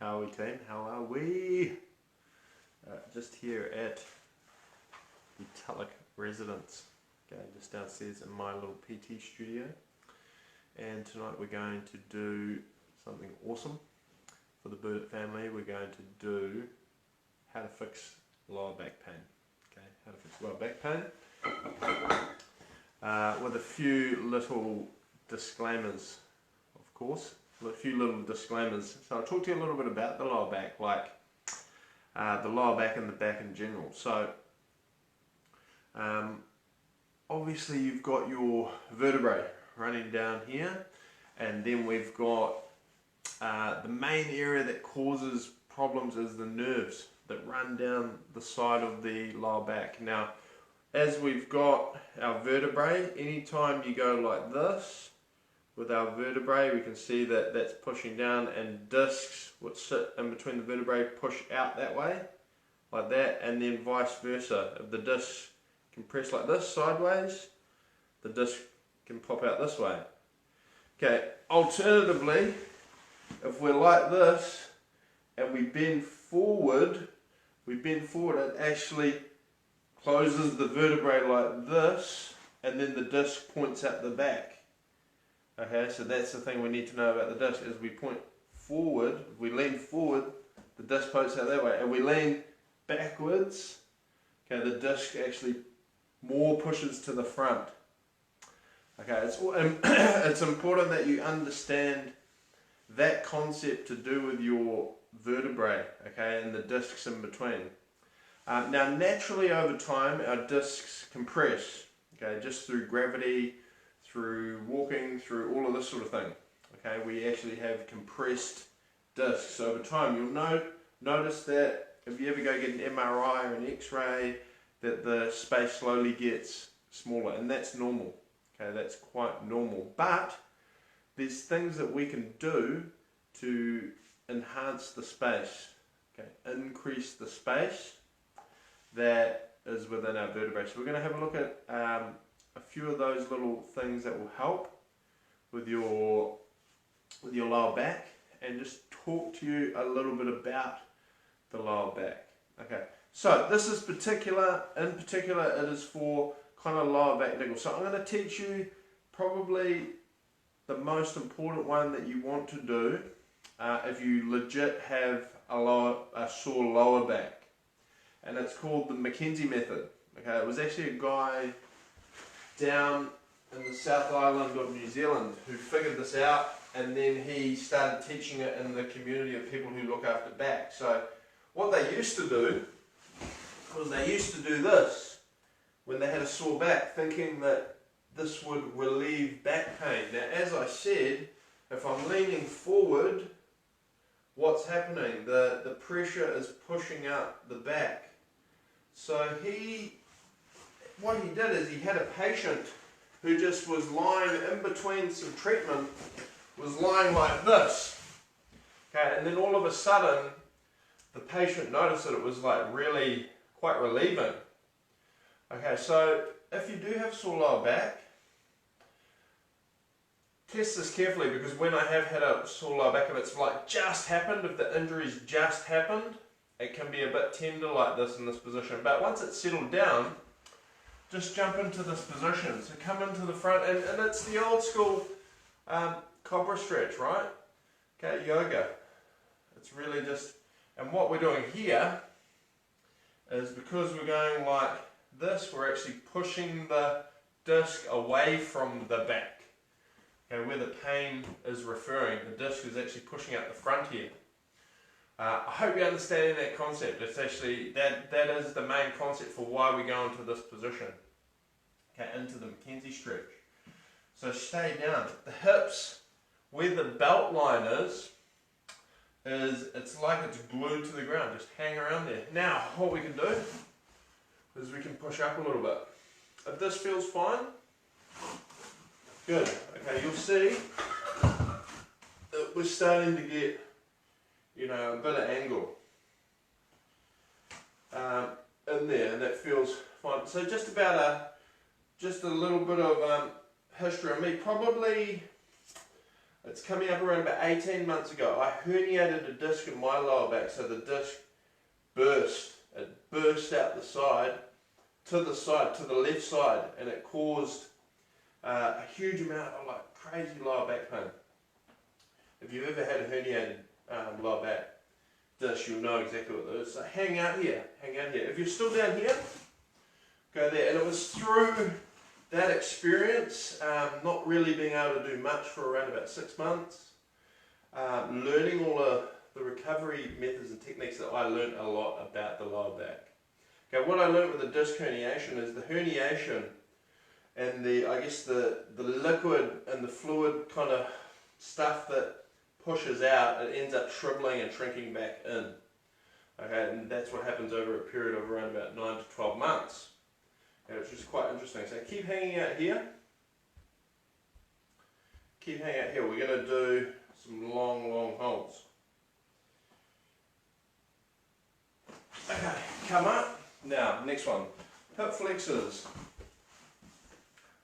How are we, team? How are we? Just here at the Tulloch residence, okay, just downstairs in my little PT studio. And tonight we're going to do something awesome for the Burdett family. We're going to do how to fix lower back pain. Okay, how to fix lower back pain. With a few little disclaimers, of course. A few little disclaimers. So I'll talk to you a little bit about the lower back, like the lower back and the back in general. So obviously you've got your vertebrae running down here, and then we've got the main area that causes problems is the nerves that run down the side of the lower back. Now, as we've got our vertebrae, anytime you go like this with our vertebrae, we can see that that's pushing down, and discs which sit in between the vertebrae push out that way, like that, and then vice versa. If the disc compress like this sideways, the disc can pop out this way. Okay, alternatively, if we're like this and we bend forward, it actually closes the vertebrae like this, and then the disc points out the back. Okay, so that's the thing we need to know about the disc, is we point forward, if we lean forward, the disc points out that way, and we lean backwards, okay, the disc actually more pushes to the front. Okay, it's important that you understand that concept to do with your vertebrae, okay, and the discs in between. Now, naturally over time, our discs compress, okay, just through gravity, through walking, through all of this sort of thing. Okay, we actually have compressed discs. So over time, you'll notice that if you ever go get an MRI or an X-ray, that the space slowly gets smaller, and that's normal. Okay, that's quite normal. But there's things that we can do to enhance the space, okay, increase the space that is within our vertebrae. So we're going to have a look at a few of those little things that will help with your lower back, and just talk to you a little bit about the lower back. Okay, so this is in particular it is for kind of lower back niggles. So I'm going to teach you probably the most important one that you want to do if you legit have a sore lower back, and it's called the Mackenzie method. Okay, it was actually a guy down in the South Island of New Zealand who figured this out, and then he started teaching it in the community of people who look after back. So what they used to do was they used to do this when they had a sore back, thinking that this would relieve back pain. Now, as I said, if I'm leaning forward, what's happening? The pressure is pushing out the back. So what he did is he had a patient who just was lying in between some treatment, was lying like this. Okay, and then all of a sudden, the patient noticed that it was like really quite relieving. Okay, so if you do have sore lower back, test this carefully, because when I have had a sore lower back, if it's like just happened, if the injury's just happened, it can be a bit tender like this in this position. But once it's settled down, just jump into this position. So come into the front, and it's the old school cobra stretch, right? Okay, yoga. It's really just, and what we're doing here is, because we're going like this, we're actually pushing the disc away from the back. Okay, where the pain is referring, the disc is actually pushing out the front here. I hope you're understanding that concept. It's actually, that is the main concept for why we go into this position. Okay, into the Mackenzie stretch. So stay down. The hips, where the belt line is it's like it's glued to the ground. Just hang around there. Now, what we can do is we can push up a little bit. If this feels fine, good. Okay, you'll see that we're starting to get, a bit of angle in there, and that feels fine. So just a little bit of history on me. Probably It's coming up around about 18 months ago. I herniated a disc in my lower back, so the disc burst. It burst out the side, to the left side, and it caused a huge amount of like crazy lower back pain. If you've ever had a herniated lower back disc, you'll know exactly what it is. So hang out here, hang out here. If you're still down here, go there. And it was through that experience, not really being able to do much for around about 6 months, learning all of the recovery methods and techniques, that I learned a lot about the lower back. Okay, what I learned with the disc herniation is the herniation and the liquid and the fluid kind of stuff that pushes out, it ends up shriveling and shrinking back in. Okay, and that's what happens over a period of around about 9 to 12 months. Okay, which is quite interesting. So keep hanging out here. Keep hanging out here. We're going to do some long holds. Okay, come up. Now, next one. Hip flexors.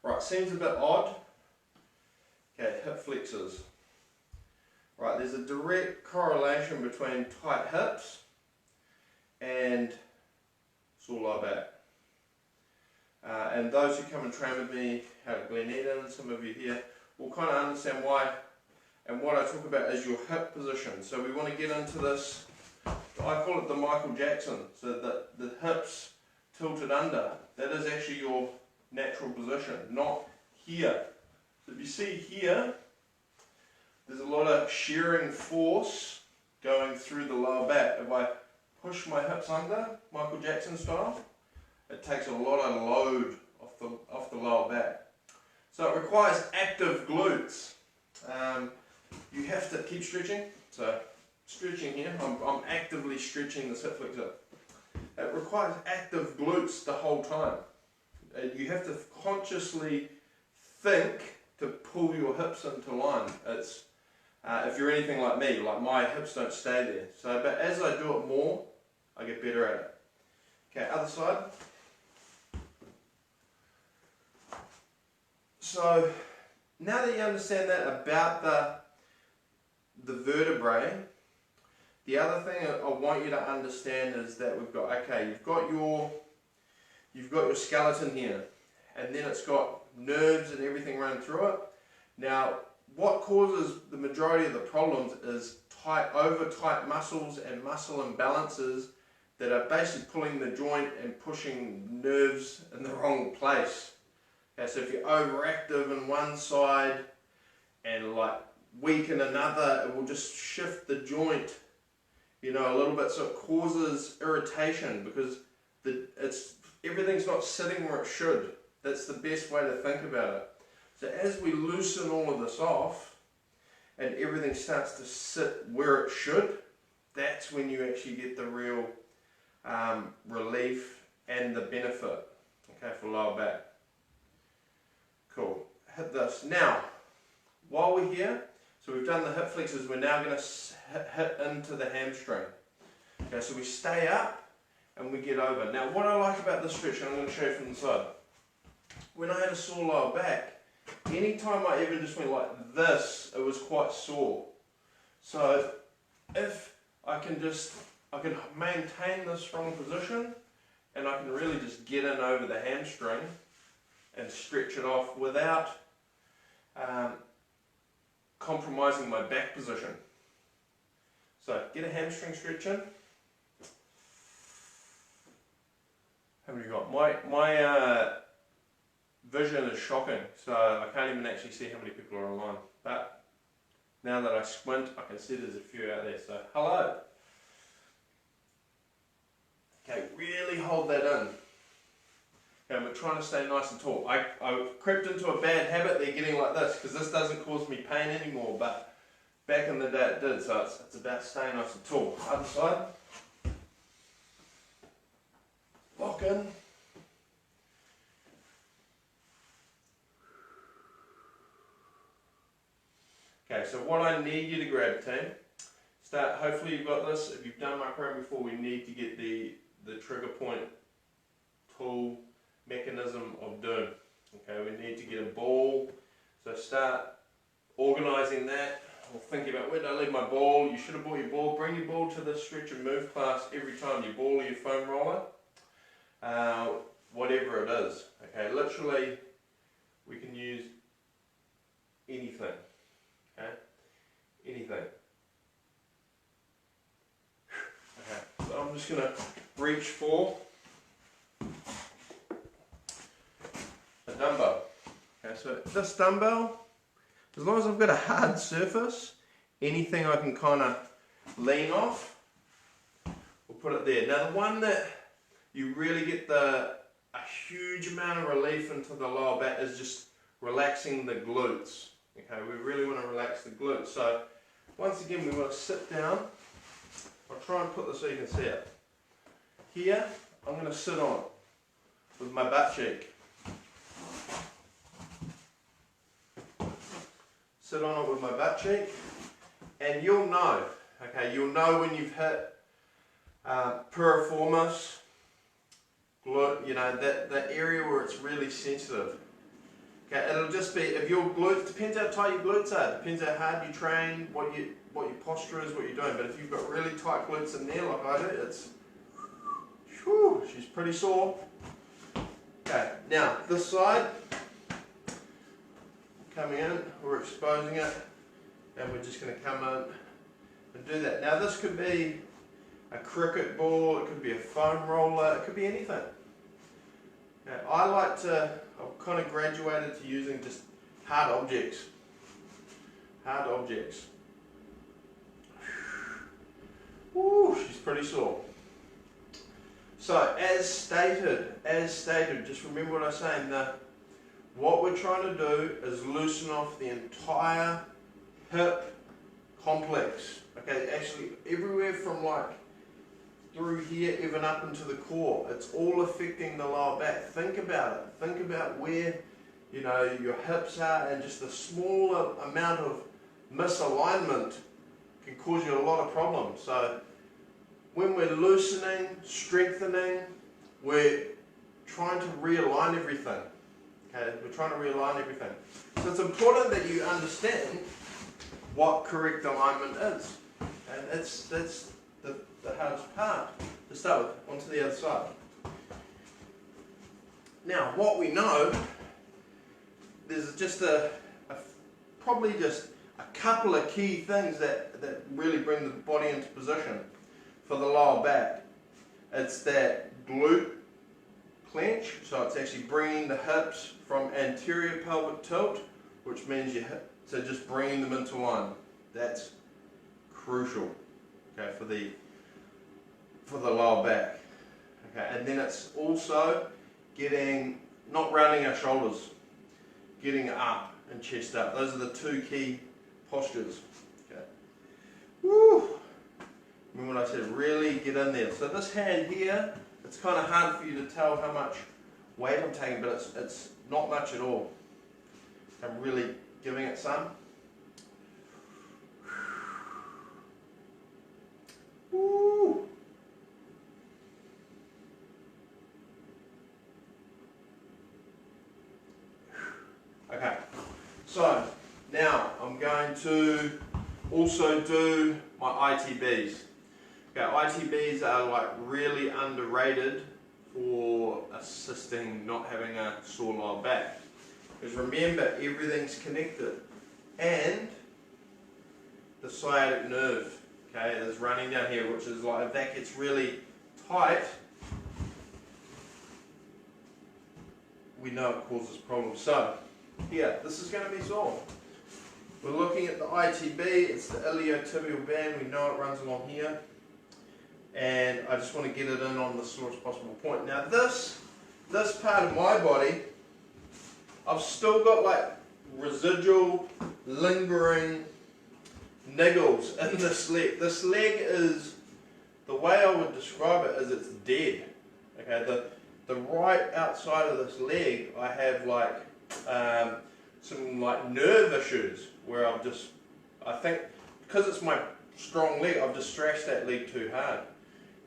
Right, seems a bit odd. Okay, hip flexors. Right, there's a direct correlation between tight hips and sore lower back. And those who come and train with me out at Glen Eden, some of you here, will kind of understand why. And what I talk about is your hip position. So we want to get into this, I call it the Michael Jackson, so that the hips tilted under, that is actually your natural position, not here. So if you see here, there's a lot of shearing force going through the lower back. If I push my hips under, Michael Jackson style, it takes a lot of load off the lower back. So it requires active glutes. You have to keep stretching. So stretching here, I'm actively stretching this hip flexor. It requires active glutes the whole time. You have to consciously think to pull your hips into line. It's if you're anything like me, like my hips don't stay there. So, but as I do it more, I get better at it. Okay, other side. So now that you understand that about the vertebrae, the other thing I want you to understand is that we've got, okay, you've got your skeleton here, and then it's got nerves and everything running through it. Now, what causes the majority of the problems is over tight muscles and muscle imbalances that are basically pulling the joint and pushing nerves in the wrong place. Okay, so if you're overactive in one side and like weak in another, it will just shift the joint, you know, a little bit, so it causes irritation because everything's not sitting where it should. That's the best way to think about it. So as we loosen all of this off and everything starts to sit where it should, that's when you actually get the real relief and the benefit, okay, for lower back. Cool. Hit this. Now, while we're here, so we've done the hip flexors, we're now going to hit into the hamstring. Okay, so we stay up and we get over. Now, what I like about this stretch, and I'm going to show you from the side, when I had a sore lower back, anytime I even just went like this, it was quite sore. So if I can maintain this strong position, and I can really just get in over the hamstring and stretch it off without compromising my back position. So get a hamstring stretch in. How many you got? My vision is shocking, so I can't even actually see how many people are online. But now that I squint, I can see there's a few out there. So hello. Okay, really hold that in. Okay, I'm trying to stay nice and tall. I crept into a bad habit there, getting like this, because this doesn't cause me pain anymore, but back in the day it did, so it's about staying nice and tall. Other side. Lock in. Okay, so what I need you to grab, team, hopefully you've got this. If you've done my program before, we need to get the trigger point tool mechanism of doom. Okay, we need to get a ball. So start organising that, or thinking about where did I leave my ball. You should have brought your ball. Bring your ball to the stretch and move class every time you ball or your foam roller, whatever it is. Okay, literally we can use anything. Okay, anything. Okay, so I'm just going to reach for a dumbbell. Okay, so this dumbbell, as long as I've got a hard surface, anything I can kind of lean off, we'll put it there. Now the one that you really get a huge amount of relief into the lower back is just relaxing the glutes. Okay, we really want to relax the glutes. So once again, we want to sit down. I'll try and put this so you can see it. Here, I'm going to sit on it with my butt cheek. Sit on it with my butt cheek, and you'll know. Okay, you'll know when you've hit piriformis, glute, you know, that area where it's really sensitive. Okay, it'll just be, if your glutes, depends how tight your glutes are, depends how hard you train, what your posture is, what you're doing. But if you've got really tight glutes in there like I do, it's, whew, she's pretty sore. Okay, now this side, coming in, we're exposing it, and we're just going to come in and do that. Now this could be a cricket ball, it could be a foam roller, it could be anything. Now, I've kind of graduated to using just hard objects. Hard objects. Woo, she's pretty sore. So as stated, just remember what I was saying, what we're trying to do is loosen off the entire hip complex. Okay, actually everywhere from like through here even up into the core. It's all affecting the lower back. Think about it. Think about where, you know, your hips are, and just the smaller amount of misalignment can cause you a lot of problems. So when we're loosening, strengthening, we're trying to realign everything. Okay, we're trying to realign everything. So it's important that you understand what correct alignment is. And that's the hardest part to start with. Onto the other side. Now, what we know, there's just probably just a couple of key things that really bring the body into position for the lower back. It's that glute clench, so it's actually bringing the hips from anterior pelvic tilt, which means so just bringing them into line. That's crucial, okay, for the lower back. Okay, and then it's also not rounding our shoulders, getting up and chest up. Those are the two key postures. Okay. Woo! Remember what I said, really get in there. So this hand here, it's kind of hard for you to tell how much weight I'm taking, but it's not much at all. I'm really giving it some. Woo! Okay, so now I'm going to also do my ITBs. Okay, ITBs are like really underrated for assisting not having a sore lower back. Because remember, everything's connected, and the sciatic nerve, okay, is running down here, which is like, if that gets really tight, we know it causes problems. So here, this is going to be sore. We're looking at the ITB, it's the iliotibial band, we know it runs along here. And I just want to get it in on the sorest possible point. Now this part of my body, I've still got like residual, lingering niggles in this leg. This leg is, the way I would describe it is it's dead. Okay, the right outside of this leg, I have like some like nerve issues where I think because it's my strong leg, I've just stretched that leg too hard.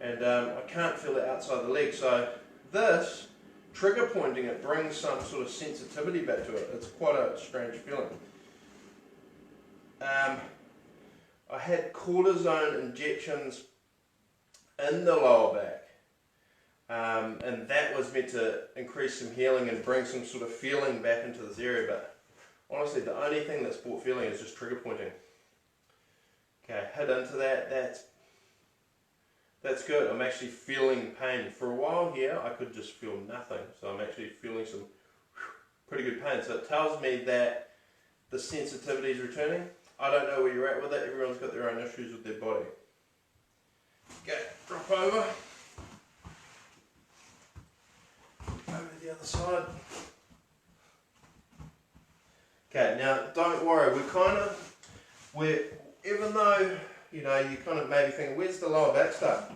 And I can't feel it outside the leg. So this, trigger pointing it, brings some sort of sensitivity back to it. It's quite a strange feeling. I had cortisone injections in the lower back, and that was meant to increase some healing and bring some sort of feeling back into this area, but honestly the only thing that's brought feeling is just trigger pointing. Okay, hit into that, that's good. I'm actually feeling pain. For a while here I could just feel nothing, so I'm actually feeling some pretty good pain, so it tells me that the sensitivity is returning. I don't know where you're at with it, everyone's got their own issues with their body. Okay, drop over to the other side. Okay, now don't worry, even though, you know, you kind of maybe thinking, where's the lower back stuff?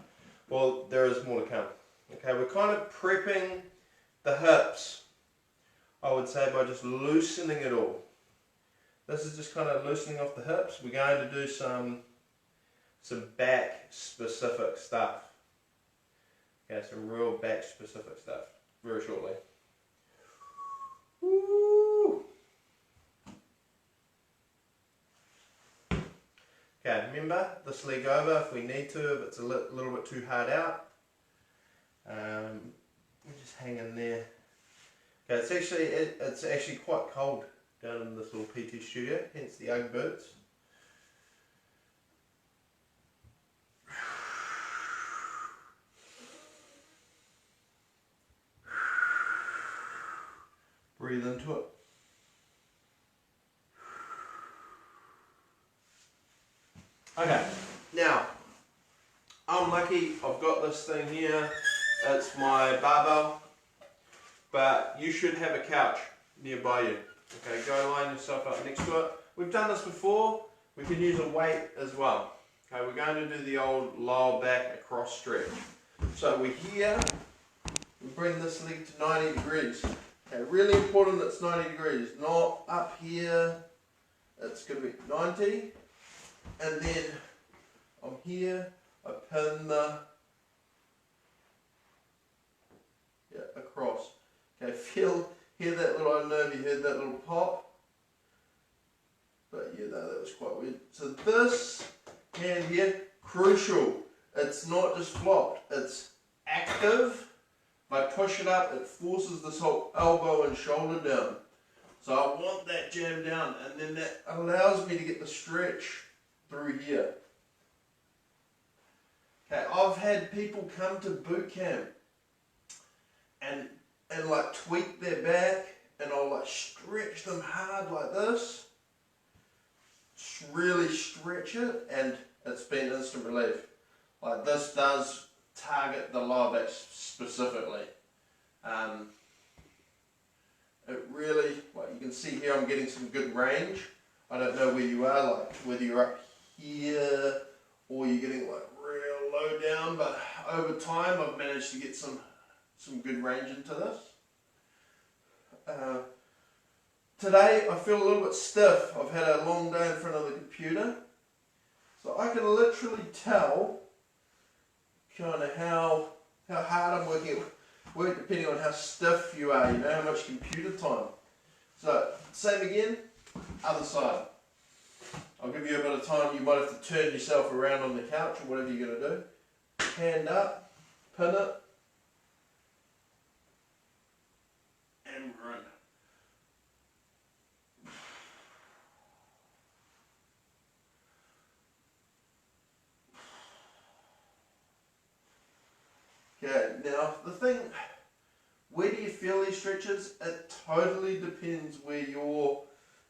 Well, there is more to come. Okay, we're kind of prepping the hips, I would say, by just loosening it all. This is just kind of loosening off the hips. We're going to do some back specific stuff. Okay, some real back specific stuff very shortly. Woo! Okay, remember this leg over if we need to, if it's a little bit too hard out. We just hang in there. Okay, it's actually quite cold down in this little PT studio, hence the Ugg boots. Breathe into it. Okay, now I'm lucky, I've got this thing here, it's my barbell, but you should have a couch nearby you. Okay, go line yourself up next to it. We've done this before, we can use a weight as well. Okay, we're going to do the old lower back across stretch. So we're here, we bring this leg to 90 degrees. Okay, really important it's 90 degrees, not up here, it's going to be 90. And then I'm here, I pin across. Okay, hear that little, I don't know if you heard that little pop, but yeah, no, that was quite weird. So this hand here, crucial. It's not just flopped, it's active. If I push it up, it forces this whole elbow and shoulder down. So I want that jammed down, and then that allows me to get the stretch through here. Okay, I've had people come to boot camp and like tweak their back, and I'll like stretch them hard like this, really stretch it, and it's been instant relief. Like this does target the lower back specifically. It really, like you can see here, I'm getting some good range. I don't know where you are, like whether you're up here or you're getting like real low down, but over time I've managed to get some good range into this. Today I feel a little bit stiff. I've had a long day in front of the computer, so I can literally tell kind of how hard I'm working depending on how stiff you are, you know, how much computer time. So same again, other side. I'll give you a bit of time, you might have to turn yourself around on the couch or whatever you're going to do. Hand up, pin it, and run. Okay, now the thing, where do you feel these stretches? It totally depends where you're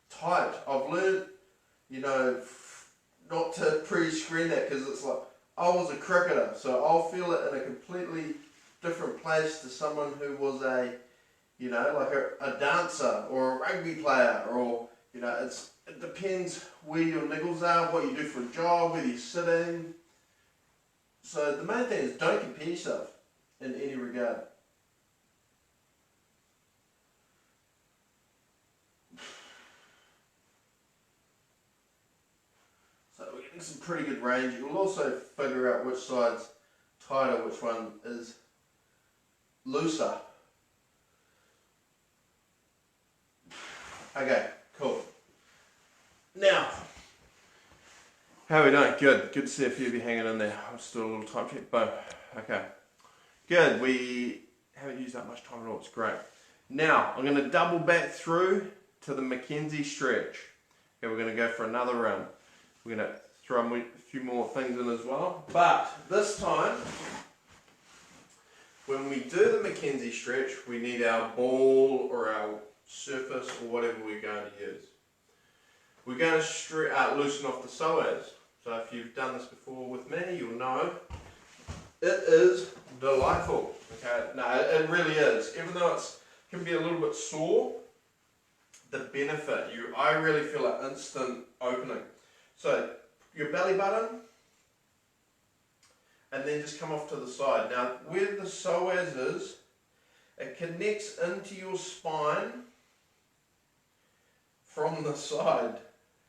tight. I've learned, you know, not to pre-screen that, because it's like, I was a cricketer, so I'll feel it in a completely different place to someone who was a, you know, like a dancer or a rugby player, or, you know, it depends where your niggles are, what you do for a job, whether you're sitting. So the main thing is don't compare yourself in any regard. So we're getting some pretty good range. You'll also figure out which side's tighter, which one is looser. Okay, cool. Now, How are we doing? Good. Good to see a few of you hanging in there. I'll just do a little time check. Boom. Okay. Good. We haven't used up much time at all. It's great. Now, I'm going to double back through to the Mackenzie stretch. Okay, we're going to go for another round. We're going to throw a few more things in as well. But this time, when we do the Mackenzie stretch, we need our ball or our surface or whatever we're going to use. We're going to loosen off the psoas. So if you've done this before with me, you'll know it is delightful. Okay, no, it really is. Even though it can be a little bit sore, the benefit, I really feel an instant opening. So your belly button, and then just come off to the side. Now, where the psoas is, it connects into your spine from the side.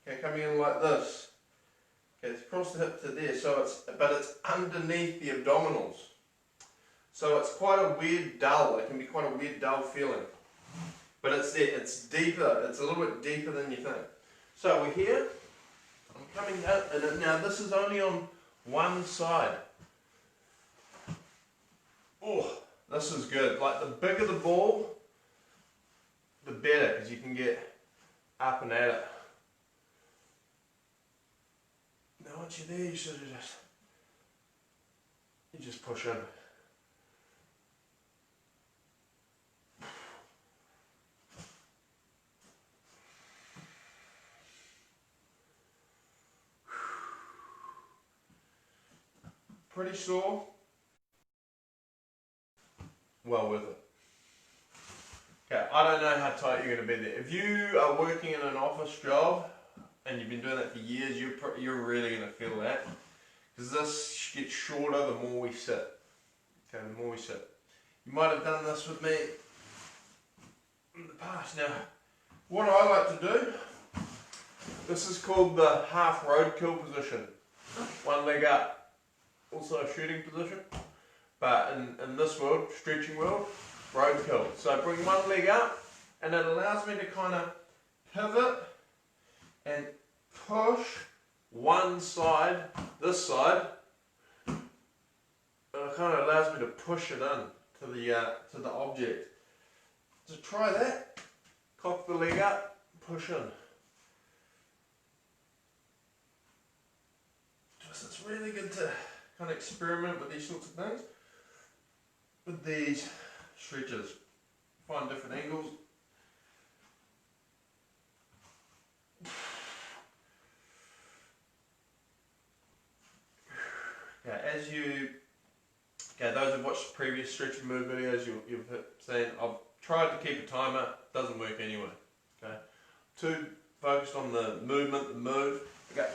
Okay, coming in like this. Okay, it's across the hip to there, but it's underneath the abdominals. So it's quite a weird dull. It can be quite a weird dull feeling. But it's there. It's deeper. It's a little bit deeper than you think. So we're here. I'm coming out, and now this is only on one side. Oh, this is good. Like the bigger the ball, the better, because you can get up and at it. Now once you're there, you sort of just push in. Pretty sore. Well worth it. Okay, I don't know how tight you're going to be there. If you are working in an office job and you've been doing that for years, you're really going to feel that. Because this gets shorter the more we sit. Okay, the more we sit. You might have done this with me in the past. Now, what I like to do, this is called the half roadkill position. One leg up. Also a shooting position. But in this world, stretching world, roadkill. So I bring one leg up, and it allows me to kind of pivot and push one side, this side, and it kind of allows me to push it in to the object. So try that. Cock the leg up, push in. Just it's really good to kind of experiment with these sorts of things. With these stretches, find different angles. Okay, those who've watched previous stretch and move videos, you've seen I've tried to keep a timer. Doesn't work anyway. Okay, too focused on the movement, the move. Okay,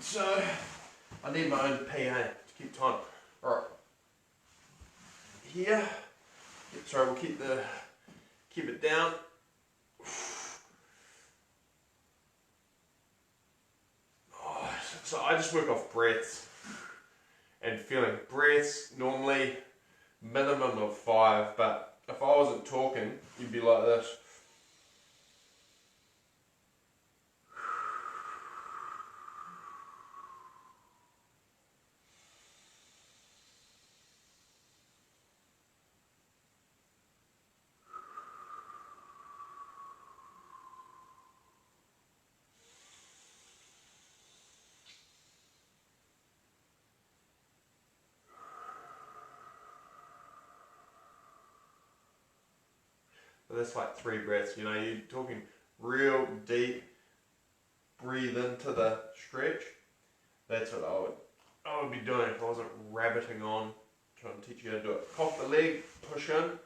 so I need my own PA to keep time. All right. Here, sorry, we'll keep it down. Oh, so I just work off breaths and feeling. Breaths normally minimum of 5, but if I wasn't talking, you'd be like this. But that's like 3 breaths, you know, you're talking real deep, breathe into the stretch. That's what I would be doing if I wasn't rabbiting on trying to teach you how to do it. Cock the leg, push in.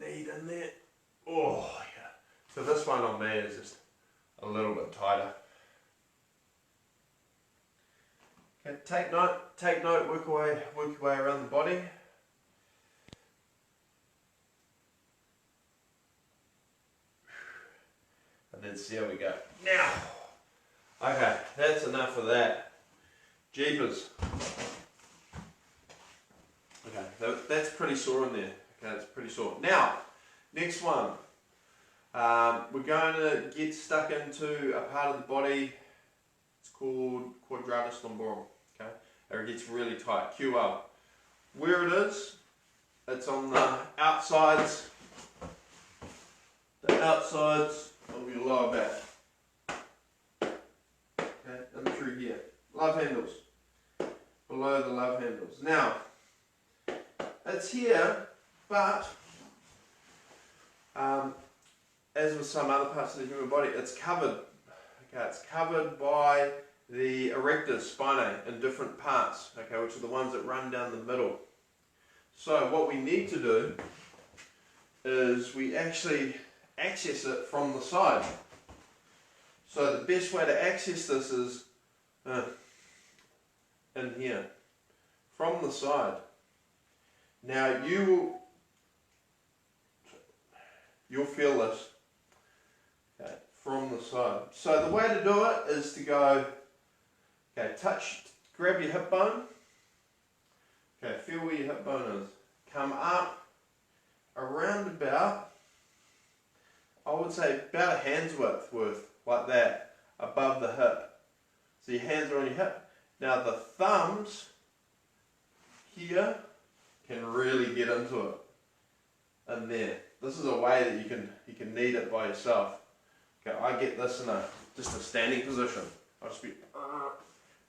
Knee in there. Oh yeah. So this one on me is just a little bit tighter. Okay, take note, work your way around the body. And then see how we go. Now, okay, that's enough of that. Jeepers. Okay, that's pretty sore in there. Okay, that's pretty sore. Now, next one. We're going to get stuck into a part of the body, it's called quadratus lumborum, okay? And it gets really tight, QL. Where it is, it's on the outsides of your lower back. Okay, and through here. Love handles. Below the love handles. Now, it's here, but as with some other parts of the human body, it's covered. Okay, it's covered by the erectors spinae in different parts, okay, which are the ones that run down the middle. So what we need to do is we actually access it from the side. So the best way to access this is in here, from the side. Now you'll feel this, okay, from the side. So the way to do it is to go, okay, grab your hip bone, okay, feel where your hip bone is. Come up around about, I would say about a hand's width like that, above the hip. So your hands are on your hip. Now the thumbs here can really get into it. And there. This is a way that you can knead it by yourself. Okay, I get this in just a standing position. I'll just be,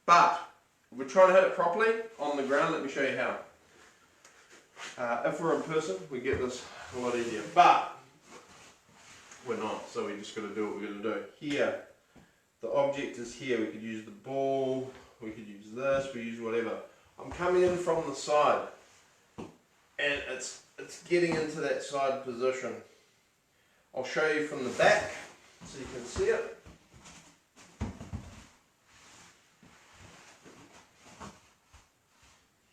but if we're trying to hit it properly on the ground, let me show you how. If we're in person, we get this a lot easier, but we're not, so we just got to do what we're going to do. Here, the object is here. We could use the ball, we could use this, we use whatever. I'm coming in from the side, and it's getting into that side position. I'll show you from the back so you can see it.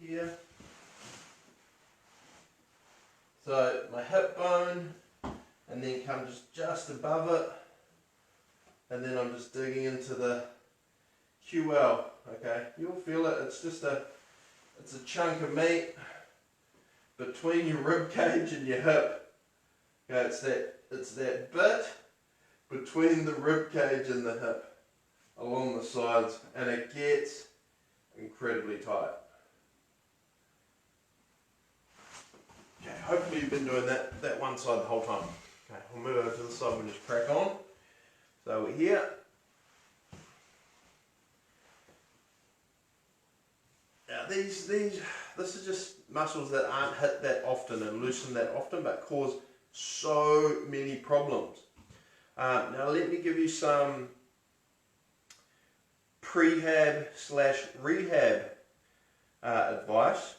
Here. So my hip bone, and then come just above it, and then I'm just digging into the QL. Okay, you'll feel it. It's a chunk of meat between your rib cage and your hip. Okay, it's that bit between the rib cage and the hip, along the sides, and it gets incredibly tight. Okay, hopefully you've been doing that one side the whole time. Okay, we'll move over to the side and just crack on. So we're here. Now this is just muscles that aren't hit that often and loosened that often, but cause so many problems. Now let me give you some prehab/rehab advice.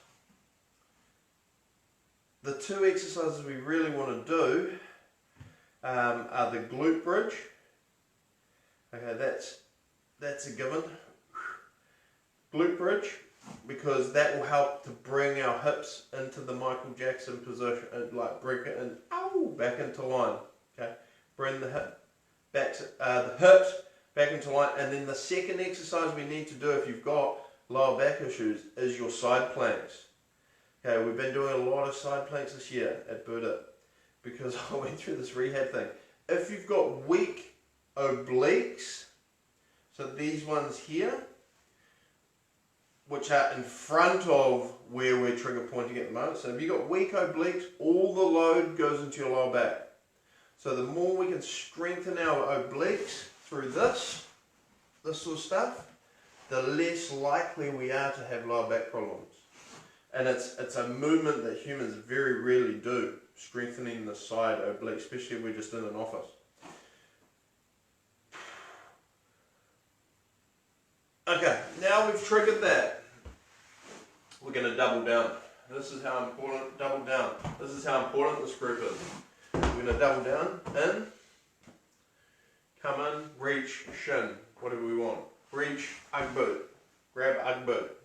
The two exercises we really want to do are the glute bridge. Okay, that's a given. Glute bridge, because that will help to bring our hips into the Michael Jackson position, like bring it in, back into line. Okay, bring the hips back into line, and then the second exercise we need to do if you've got lower back issues is your side planks. Okay, we've been doing a lot of side planks this year at Buddha because I went through this rehab thing. If you've got weak obliques, so these ones here, which are in front of where we're trigger pointing at the moment. So if you've got weak obliques, all the load goes into your lower back. So the more we can strengthen our obliques through this sort of stuff, the less likely we are to have lower back problems. And it's a movement that humans very rarely do, strengthening the side oblique, especially if we're just in an office. Okay, now we've triggered that, we're going to double down. This is how important, double down. This is how important this group is. We're going to double down, in, come in, reach, shin, whatever we want. Reach, Ugg boot, grab Ugg boot.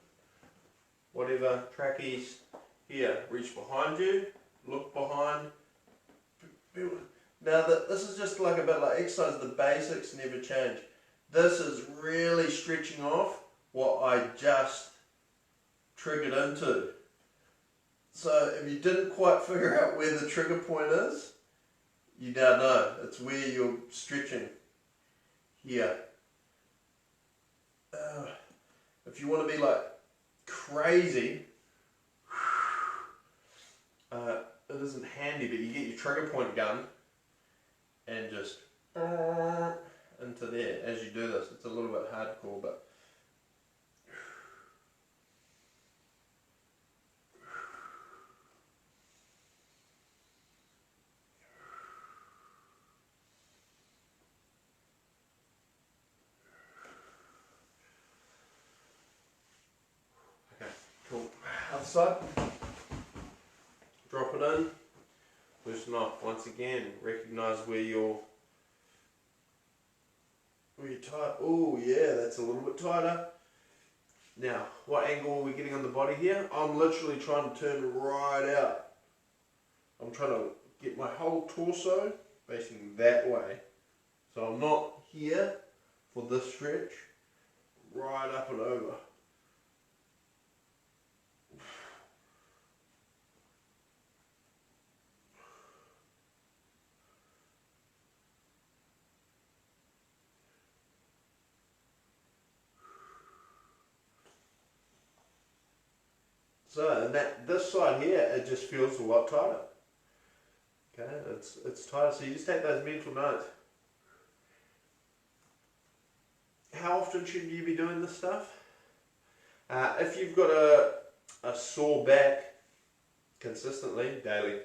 Whatever, trackies, here, reach behind you, look behind. Now this is just like a bit like exercise, the basics never change. This is really stretching off what I just triggered into. So if you didn't quite figure out where the trigger point is, You don't know. It's where you're stretching here. If you want to be like crazy, it isn't handy, but you get your trigger point gun and just into there as you do this. It's a little bit hardcore, but okay, cool. Other side. Drop it in. Loosen off. Once again, recognise where you're tight. Oh yeah, that's a little bit tighter. Now, what angle are we getting on the body here? I'm literally trying to turn right out. I'm trying to get my whole torso facing that way. So I'm not here for this stretch, right up and over. So, and this side here, it just feels a lot tighter. Okay, it's tighter. So you just take those mental notes. How often should you be doing this stuff? If you've got a sore back, consistently, daily.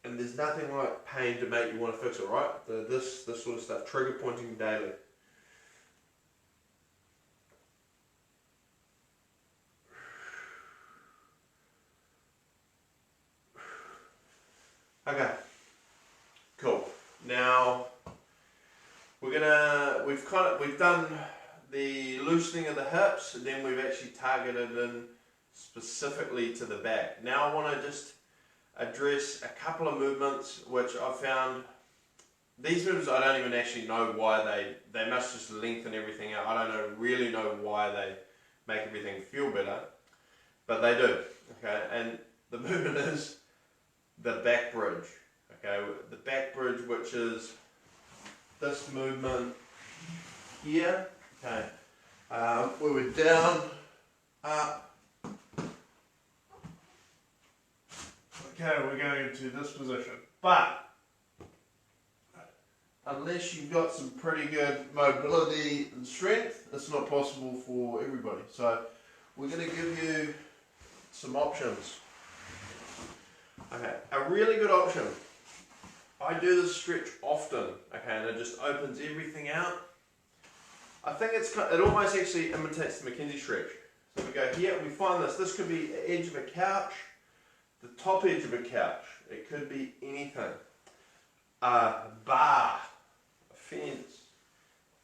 And there's nothing like pain to make you want to fix it, right? This sort of stuff, trigger pointing daily. Okay, cool. Now we've done the loosening of the hips, and then we've actually targeted in specifically to the back. Now I want to just address a couple of movements which I've found. These movements I don't even actually know why they must just lengthen everything out. I don't really know why they make everything feel better, but they do. Okay, and the movement is the back bridge. Okay, the back bridge, which is this movement here. Okay, we were down, up. Okay, we're going into this position, but unless you've got some pretty good mobility and strength, it's not possible for everybody. So we're going to give you some options. Okay, a really good option. I do this stretch often, okay, and it just opens everything out. I think it almost actually imitates the McKenzie stretch. So we go here, we find this. This could be the edge of a couch, the top edge of a couch. It could be anything. A bar, a fence,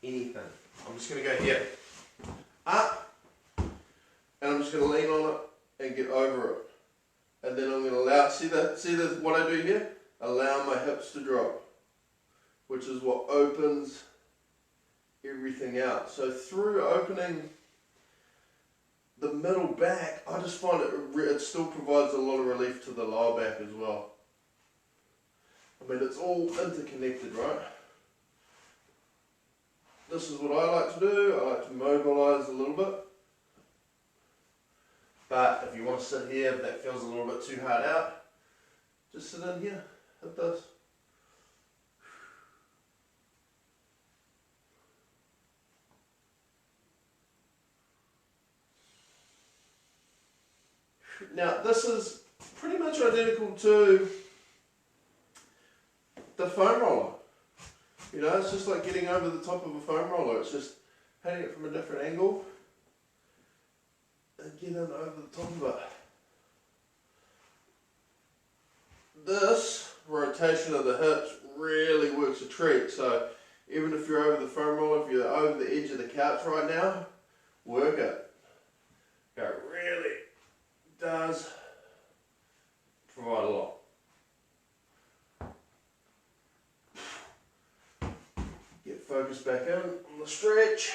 anything. I'm just going to go here, up, and I'm just going to lean on it and get over it. And then I'm going to allow, see what I do here? Allow my hips to drop, which is what opens everything out. So through opening the middle back, I just find it still provides a lot of relief to the lower back as well. I mean, it's all interconnected, right? This is what I like to do. I like to mobilize a little bit. But if you want to sit here, if that feels a little bit too hard out, just sit in here, hit this. Now this is pretty much identical to the foam roller. You know, it's just like getting over the top of a foam roller. It's just hitting it from a different angle and get in over the top of it. This rotation of the hips really works a treat. So even if you're over the foam roller, if you're over the edge of the couch right now, work it. It really does provide a lot. Get focused back in on the stretch.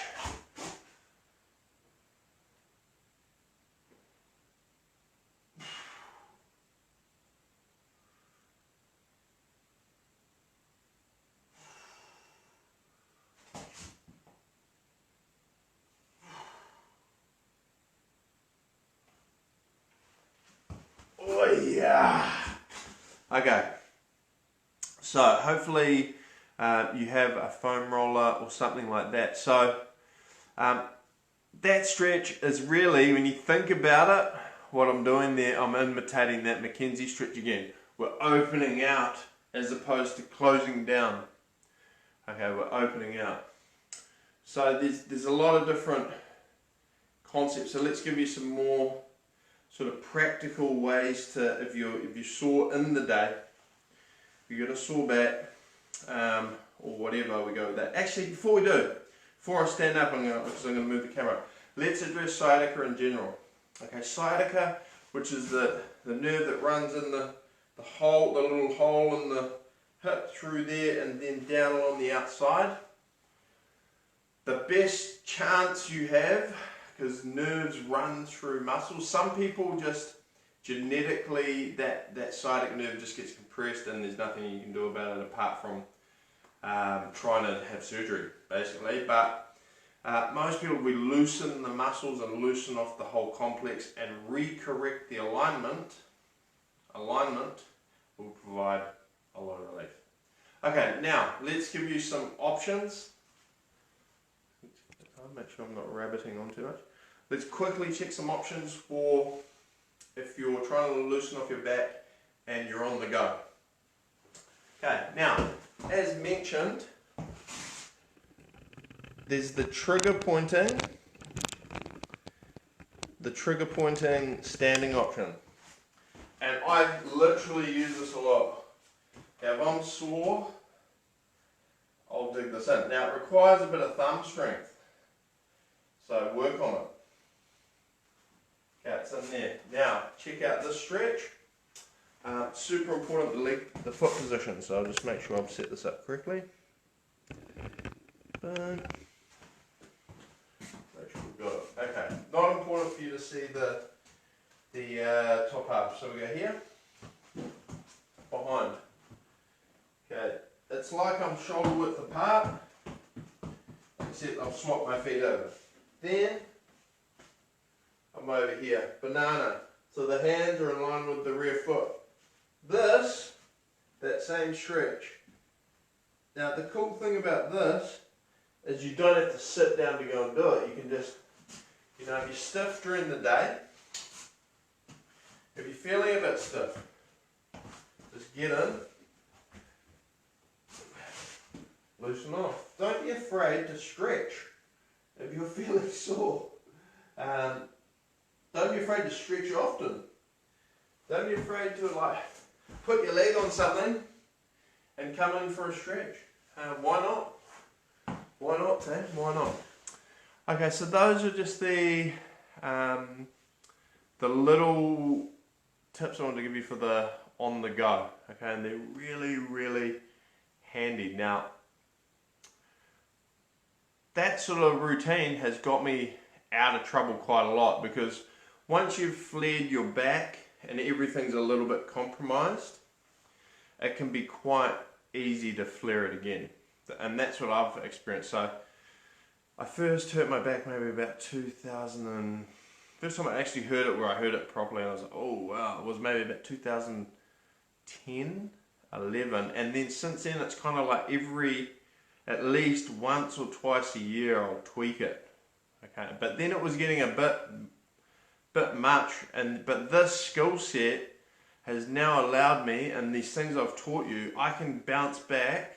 yeah. Okay. So hopefully you have a foam roller or something like that. So that stretch is really, when you think about it, what I'm doing there, I'm imitating that McKenzie stretch again. We're opening out as opposed to closing down. Okay, we're opening out. So there's a lot of different concepts. So let's give you some more sort of practical ways to, if you're sore in the day, if you've got a sore back, or whatever, we go with that. Actually, before I stand up, because I'm going to move the camera, let's address sciatica in general. Okay, sciatica, which is the nerve that runs in the little hole in the hip through there and then down along the outside. The best chance you have, because nerves run through muscles, some people just genetically, that sciatic nerve just gets compressed and there's nothing you can do about it apart from trying to have surgery, basically. But most people, we loosen the muscles and loosen off the whole complex and recorrect the alignment will provide a lot of relief. Okay, now let's give you some options. Make sure I'm not rabbiting on too much. Let's quickly check some options for if you're trying to loosen off your back and you're on the go. Okay, now, as mentioned, there's the trigger pointing standing option. And I literally use this a lot. Okay, if I'm sore, I'll dig this in. Now it requires a bit of thumb strength. So work on it. Okay, it's in there. Now, check out this stretch. Super important, the foot position. So I'll just make sure I've set this up correctly. Boom. Make sure we've got it. Okay, not important for you to see the top half. So we go here, behind. Okay, it's like I'm shoulder width apart, except I've swapped my feet over. Then I'm over here, banana. So the hands are in line with the rear foot. That same stretch. Now the cool thing about this is you don't have to sit down to go and do it. You can just, if you're stiff during the day, if you're feeling a bit stiff, just get in, loosen off. Don't be afraid to stretch if you're feeling sore. Don't be afraid to stretch often. Don't be afraid to put your leg on something and come in for a stretch. Why not? Why not, Tim? Why not? Okay, so those are just the little tips I want to give you for the on the go. Okay, and they're really, really handy. Now, that sort of routine has got me out of trouble quite a lot, because once you've flared your back and everything's a little bit compromised, it can be quite easy to flare it again. And that's what I've experienced. So I first hurt my back maybe about 2000 and first time I actually heard it, where I heard it properly, and I was like, oh wow, it was maybe about 2010, 11, and then since then it's kind of like at least once or twice a year I'll tweak it. Okay, but then it was getting a bit much, but this skill set has now allowed me, and these things I've taught you, I can bounce back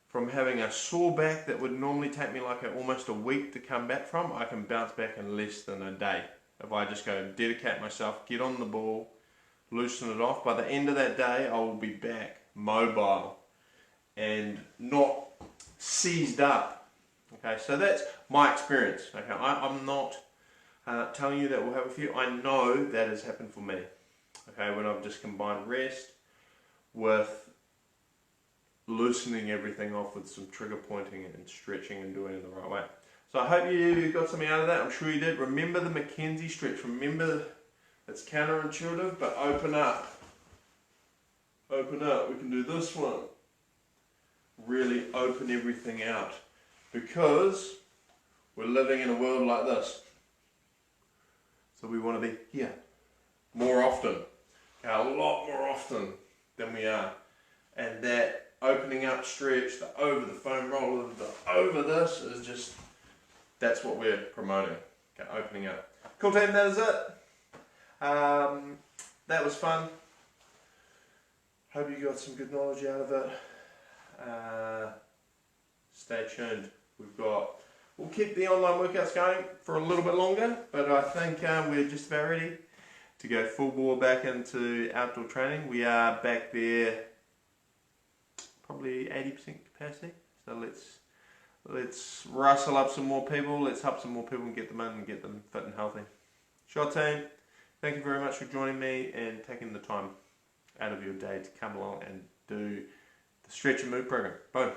from having a sore back that would normally take me almost a week to come back from. I can bounce back in less than a day if I just go and dedicate myself, get on the ball, loosen it off. By the end of that day, I will be back mobile and not seized up. Okay, so that's my experience. Okay, I'm not telling you that will happen for you. I know that has happened for me. Okay, when I've just combined rest with loosening everything off with some trigger pointing and stretching and doing it the right way. So I hope you got something out of that. I'm sure you did. Remember the McKenzie stretch. Remember, it's counterintuitive, but open up. Open up. We can do this one. Really open everything out, because we're living in a world like this. So we want to be here more often. a lot more often than we are. And that opening up stretch, the over the foam roller, the over this is just, that's what we're promoting. Okay, opening up. Cool team, that is it. That was fun. Hope you got some good knowledge out of it. Stay tuned. We'll keep the online workouts going for a little bit longer, but I think we're just about ready to go full bore back into outdoor training. We are back there probably 80% capacity, so let's rustle up some more people, let's help some more people and get them in and get them fit and healthy. Shot team, thank you very much for joining me and taking the time out of your day to come along and do the Stretch and Move program. Boom.